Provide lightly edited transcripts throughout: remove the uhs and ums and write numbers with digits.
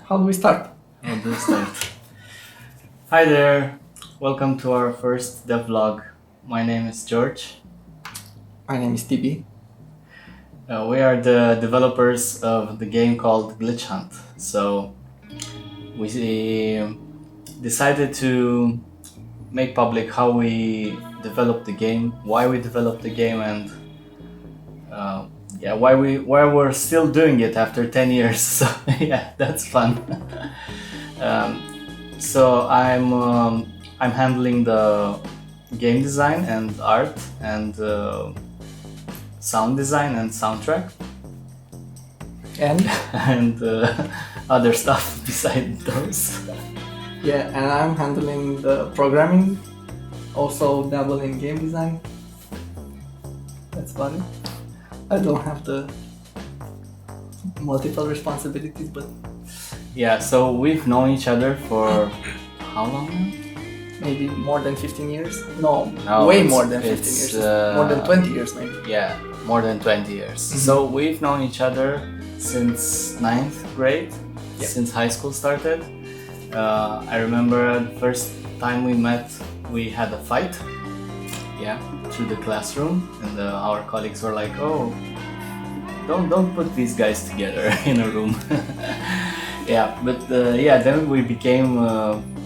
how do we start? I'll do start. Hi there, welcome to our first devlog. My name is George. My name is Tibi. We are the developers of the game called Glitch Hunt. So we decided to make public how we developed the game, why we developed the game, and why we're still doing it after 10 years. So yeah, that's fun. So I'm handling the game design and art and sound design and soundtrack And and other stuff beside those. yeah, and I'm handling the programming, also dabble in game design. That's about it. I don't have the multiple responsibilities, but Yeah, so we've known each other for how long now? maybe more than 15 years. No, No, way it's- more than 15 it's, years. More than 20 years maybe. Yeah, more than 20 years. So we've known each other since 9th grade, Yeah. since high school started. I remember the first time we met, we had a fight. Yeah, through the classroom, and our colleagues were like, "Oh, don't put these guys together in a room." Yeah, but then we became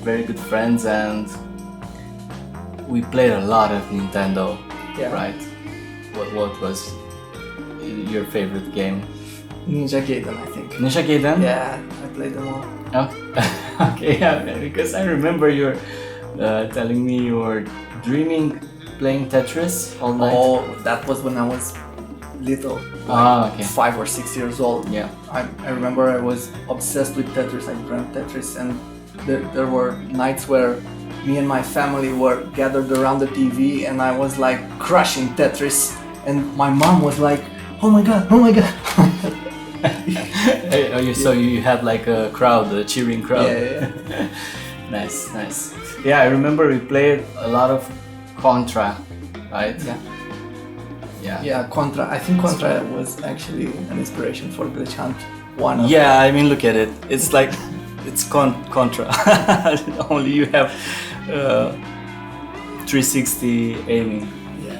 very good friends, and we played a lot of Nintendo. Yeah. Right. What was your favorite game? Ninja Gaiden, I think. Ninja Gaiden? Yeah, I played them all. Oh, okay, yeah, because I remember you're telling me you were dreaming playing Tetris all night. Oh, that was when I was little, Okay. 5 or 6 years old. Yeah. I remember I was obsessed with Tetris. I dreamt Tetris, and there were nights where me and my family were gathered around the TV, and I was like crushing Tetris, and my mom was like, "Oh my god, oh my god!" So you had like a crowd, a cheering crowd. Yeah. Nice. Yeah, I remember we played a lot of Contra, right? Yeah. Yeah, Contra. I think Contra was actually an inspiration for Glitch Hunt. One of Yeah, I mean, look at it. It's like, it's Contra. Only you have 360 aiming. Yeah,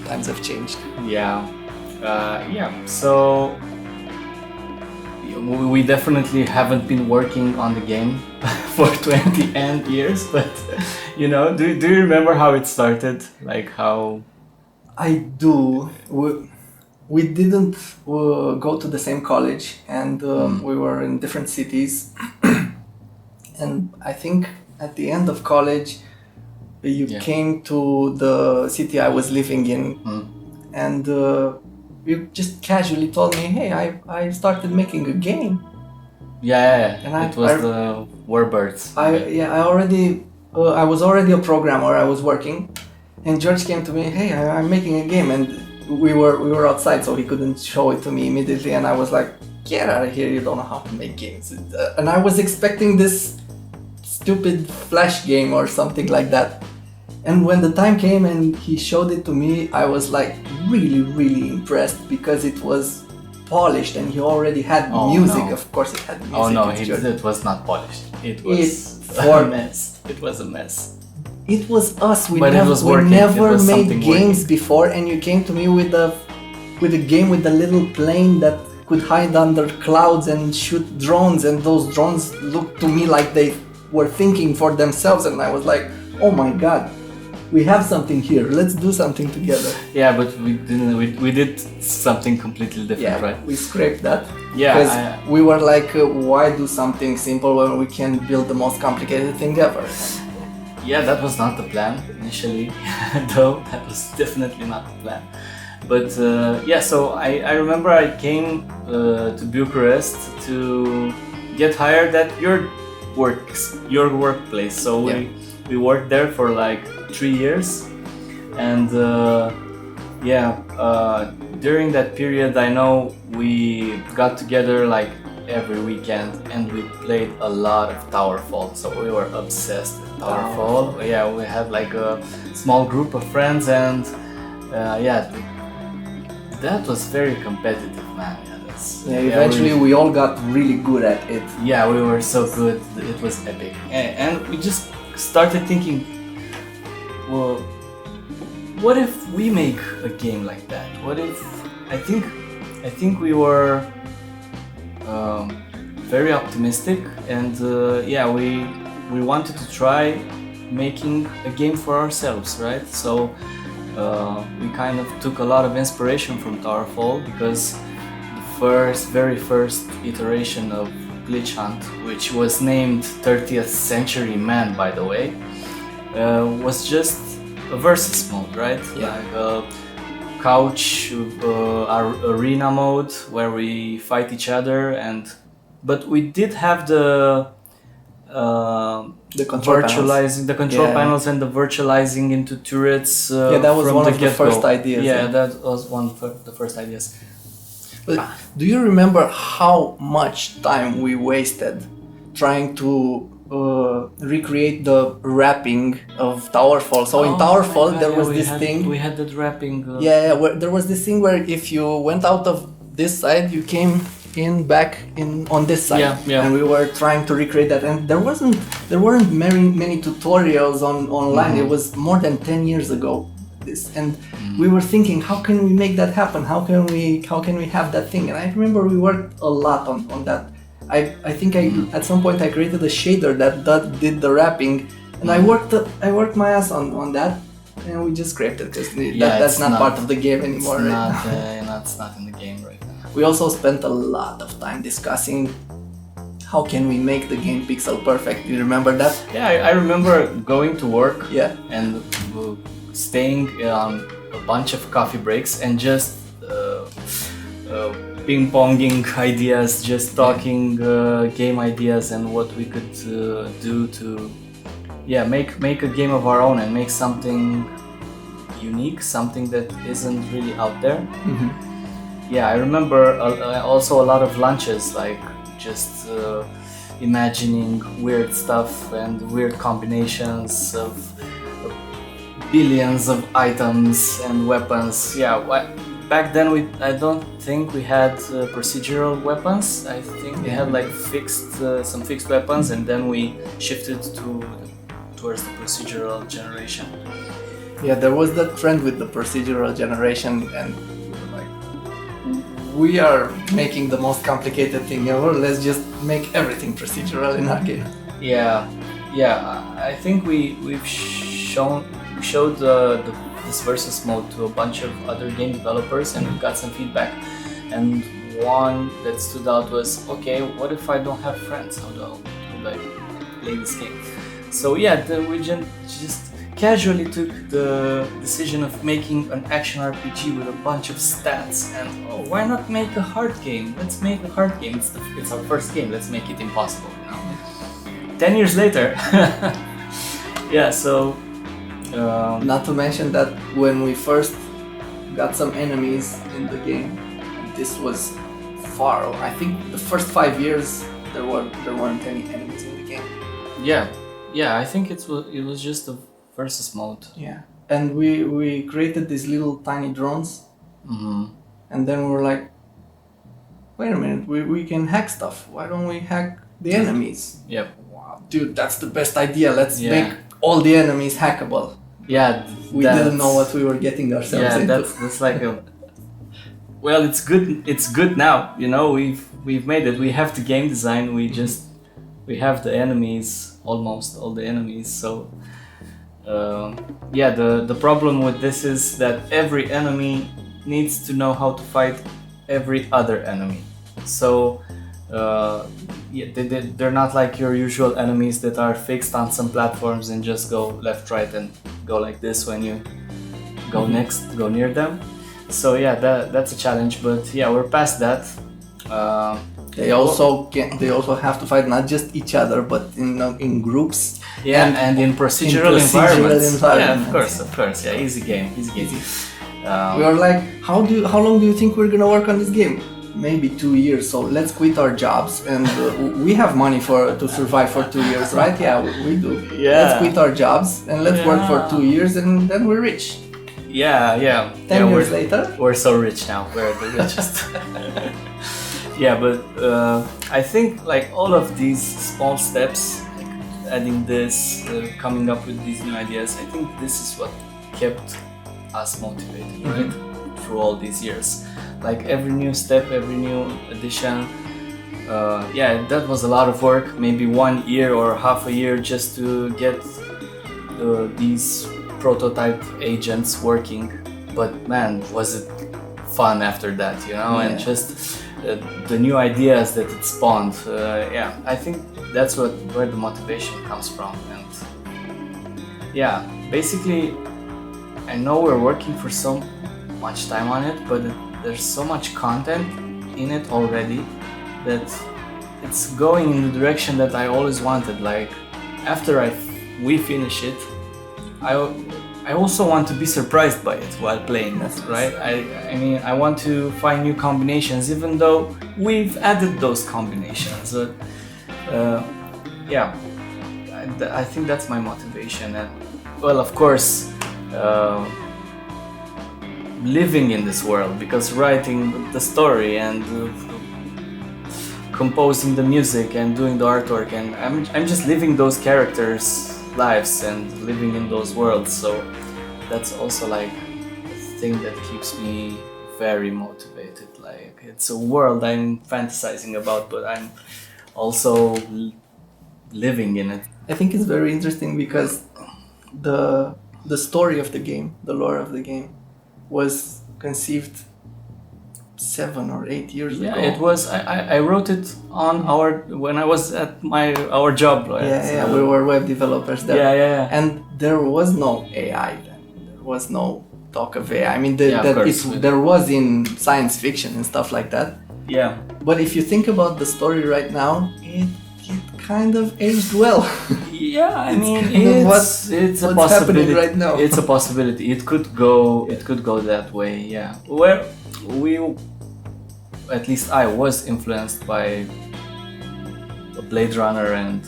times have changed. Yeah. So we definitely haven't been working on the game for 20 and years, but do you remember how it started? Like how? I do. We didn't go to the same college, and we were in different cities. And I think at the end of college, you came to the city I was living in, and you just casually told me, "Hey, I started making a game." Yeah. And It was the Warbirds. I was already a programmer. I was working, and George came to me, "Hey, I'm making a game," and we were outside, so he couldn't show it to me immediately. And I was like, "Get out of here! You don't know how to make games." And I was expecting this stupid Flash game or something like that. And when the time came and he showed it to me, I was like really, really impressed, because it was polished and he already had music. No. Of course, it had music. Oh no, It's George. it was not polished. It was for- a mess. It was a mess. It was us. We But it was working. we It never was made something games working. before, and you came to me with a game with a little plane that could hide under clouds and shoot drones, and those drones looked to me like they were thinking for themselves, and I was like, "Oh my god, we have something here. Let's do something together." Yeah, but we didn't. We did something completely different, Yeah, right? we scraped that. Yeah, Because we were like, why do something simple when we can build the most complicated thing ever? Yeah, that was not the plan initially, though. That was definitely not the plan. But so I remember I came to Bucharest to get hired at your workplace. So we worked there for like 3 years, and during that period, I know we got together like every weekend, and we played a lot of Towerfall. So we were obsessed with Towerfall. Yeah, we had like a small group of friends, and that was very competitive, man. Yeah, Yeah, eventually we all got really good at it. Yeah, we were so good. It was epic. And we just started thinking, well, what if we make a game like that? What if I think we were very optimistic, and we wanted to try making a game for ourselves, right? So we kind of took a lot of inspiration from Towerfall, because the very first iteration of Glitch Hunt, which was named 30th Century Man, by the way, was just a versus mode, right? Yeah. Like a couch arena mode where we fight each other, but we did have the control control panels and the virtualizing into turrets. That was from one the of the first ideas. Yeah, that was one of the first ideas. But do you remember how much time we wasted trying to recreate the wrapping of Towerfall? So in Towerfall there was this thing. We had that wrapping. There was this thing where if you went out of this side, you came back on this side. Yeah. And we were trying to recreate that, and there weren't many tutorials online. Mm-hmm. It was more than 10 years ago. We were thinking, how can we make that happen? How can we have that thing? And I remember we worked a lot on that. I think at some point I created a shader that did the wrapping, and I worked my ass on that, and we just scraped it because that's not part of the game anymore. It's not in the game right now. We also spent a lot of time discussing how can we make the game pixel perfect. Do you remember that? Yeah, I remember going to work. Yeah. And staying on a bunch of coffee breaks and just ping-ponging ideas, just talking game ideas and what we could do to make a game of our own and make something unique, something that isn't really out there. Mm-hmm. Yeah, I remember also a lot of lunches, like just imagining weird stuff and weird combinations of billions of items and weapons. Yeah, back then I don't think we had procedural weapons. I think we had like some fixed weapons, and then we shifted towards the procedural generation. Yeah, there was that trend with the procedural generation, and we are making the most complicated thing ever. Let's just make everything procedural in our game. Yeah. I think we've showed this versus mode to a bunch of other game developers, and we got some feedback. And one that stood out was, okay, what if I don't have friends? How do I play this game? So then we just casually took the decision of making an action RPG with a bunch of stats, and why not make a hard game? Let's make a hard game. It's our first game. Let's make it impossible. 10 years later. Yeah. So. Not to mention that when we first got some enemies in the game, this was far. I think the first 5 years there weren't any enemies in the game. Yeah. I think it was just a versus mode. Yeah, and we created these little tiny drones, and then we were like, wait a minute, we can hack stuff. Why don't we hack the enemies? Yep. Wow, dude, that's the best idea. Let's make all the enemies hackable. Yeah, we didn't know what we were getting ourselves into. Yeah, that's like a. Well, it's good. It's good now. We've made it. We have the game design. We have the enemies, almost all the enemies. So. The problem with this is that every enemy needs to know how to fight every other enemy. So they're not like your usual enemies that are fixed on some platforms and just go left, right, and go like this when you go go near them. So that's a challenge, but we're past that. They also have to fight not just each other, but in groups. Yeah, and in procedural environments. Yeah, of course. Yeah, easy game. We were like, how long do you think we're gonna work on this game? Maybe 2 years. So let's quit our jobs, and we have money to survive for 2 years, right? Yeah, we do. Yeah. Let's quit our jobs and let's work for 2 years, and then we're rich. Yeah. 10 years later, we're so rich now. We're the richest. Yeah, but I think like all of these small steps, like adding this, coming up with these new ideas, I think this is what kept us motivated, right? Through all these years. Like every new step, every new addition, yeah, that was a lot of work, maybe 1 year or half a year just to get these prototype agents working. But man, was it fun after that, you know, and just the new ideas that it spawned. Yeah, I think that's where the motivation comes from. And yeah, basically, I know we're working for so much time on it, but there's so much content in it already that it's going in the direction that I always wanted. Like after we finish it, I also want to be surprised by it while playing. That's right. I mean, I want to find new combinations, even though we've added those combinations. Yeah, I think that's my motivation. And well, of course, living in this world, because writing the story and composing the music and doing the artwork, and I'm just living those characters' lives and living in those worlds. So that's also like a thing that keeps me very motivated. Like it's a world I'm fantasizing about, but I'm also living in it. I think it's very interesting because the story of the game, the lore of the game, was conceived 7 or 8 years ago. Yeah, it was. I wrote it on when I was at our job. Right? We were web developers there. Yeah. And there was no AI then. There was no talk of AI. I mean, there was in science fiction and stuff like that. Yeah. But if you think about the story right now, it kind of aged well. Yeah, I mean, it's a what's possibility happening right now. It's a possibility. It could go that way. Yeah. Where at least I was influenced by Blade Runner and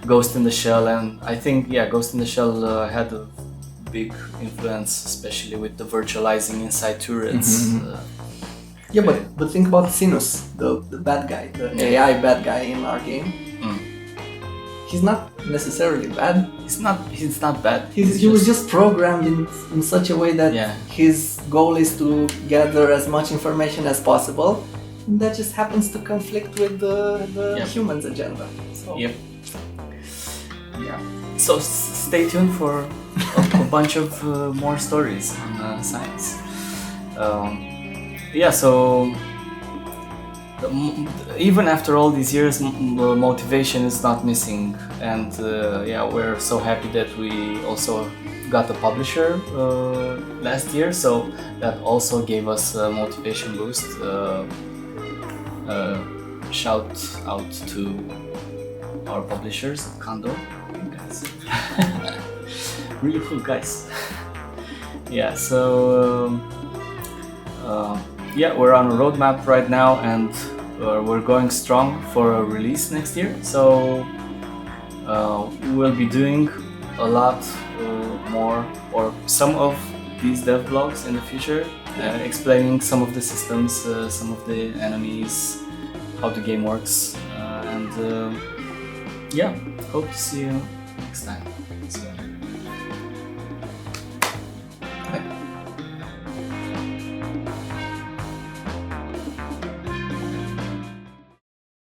Ghost in the Shell, and I think Ghost in the Shell had a big influence, especially with the virtualizing inside turrets. But think about Sinus, the bad guy, the AI bad guy in our game. He's not necessarily bad. He's not bad. He was just programmed in such a way that his goal is to gather as much information as possible, and that just happens to conflict with the humans' agenda. So. Yep. Yeah. So stay tuned for a bunch of more stories on science. So even after all these years, motivation is not missing, and we're so happy that we also got a publisher last year, so that also gave us a motivation boost. Shout out to our publishers, Kando, guys. Really cool guys. We're on a roadmap right now, and we're going strong for a release next year. So we'll be doing a lot more, or some of these dev blogs in the future, explaining some of the systems, some of the enemies, how the game works, and hope to see you next time. So,